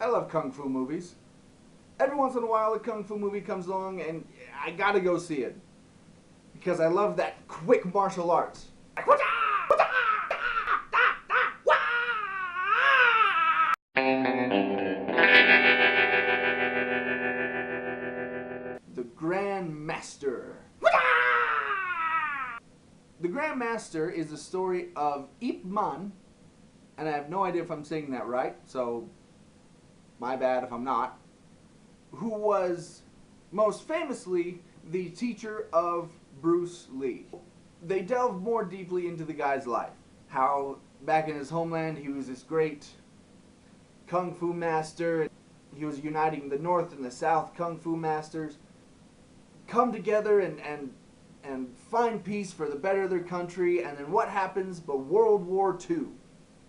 I love kung fu movies. Every once in a while, a kung fu movie comes along, and I gotta go see it because I love that quick martial arts. The Grandmaster. The Grandmaster is the story of Ip Man, and I have no idea if I'm saying that right, so my bad if I'm not, who was most famously the teacher of Bruce Lee. They delve more deeply into the guy's life. How back in his homeland he was this great kung fu master. He was uniting the North and the South kung fu masters, come together and find peace for the better of their country. And then what happens but World War II.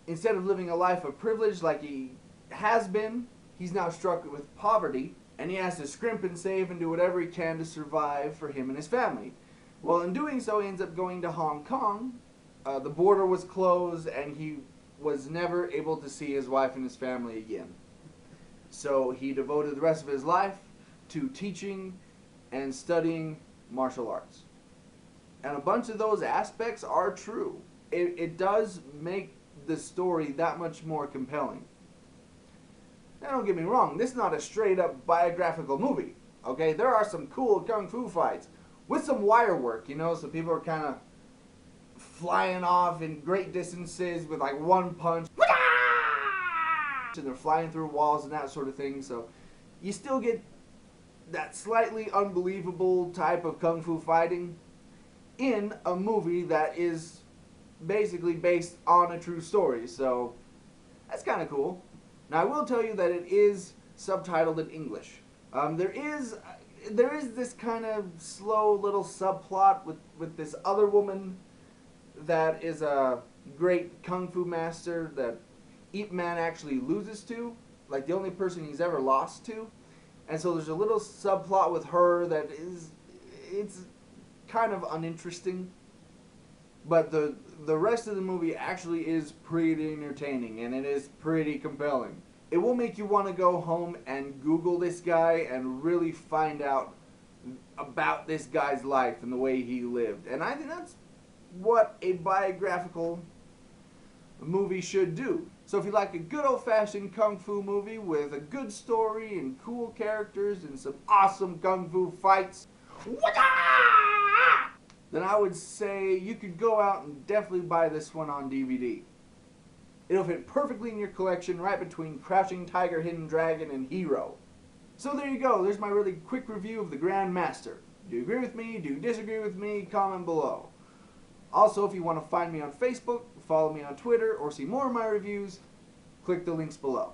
Instead of living a life of privilege like he has been, he's now struck with poverty, and he has to scrimp and save and do whatever he can to survive for him and his family. Well, in doing so, he ends up going to Hong Kong. The border was closed, and he was never able to see his wife and his family again. So he devoted the rest of his life to teaching and studying martial arts. And a bunch of those aspects are true. It does make the story that much more compelling. Now, don't get me wrong, this is not a straight up biographical movie. Okay, there are some cool kung fu fights with some wire work, you know, so people are kind of flying off in great distances with like one punch. And they're flying through walls and that sort of thing, so you still get that slightly unbelievable type of kung fu fighting in a movie that is basically based on a true story, so that's kind of cool. Now, I will tell you that it is subtitled in English. There is this kind of slow little subplot with this other woman that is a great kung fu master that Ip Man actually loses to, like the only person he's ever lost to. And so there's a little subplot with her that it's kind of uninteresting. But the rest of the movie actually is pretty entertaining, and it is pretty compelling. It will make you want to go home and Google this guy and really find out about this guy's life and the way he lived. And I think that's what a biographical movie should do. So if you like a good old-fashioned kung fu movie with a good story and cool characters and some awesome kung fu fights, then I would say you could go out and definitely buy this one on DVD. It'll fit perfectly in your collection right between Crouching Tiger, Hidden Dragon, and Hero. So there you go. There's my really quick review of The Grandmaster. Do you agree with me? Do you disagree with me? Comment below. Also, if you want to find me on Facebook, follow me on Twitter, or see more of my reviews, click the links below.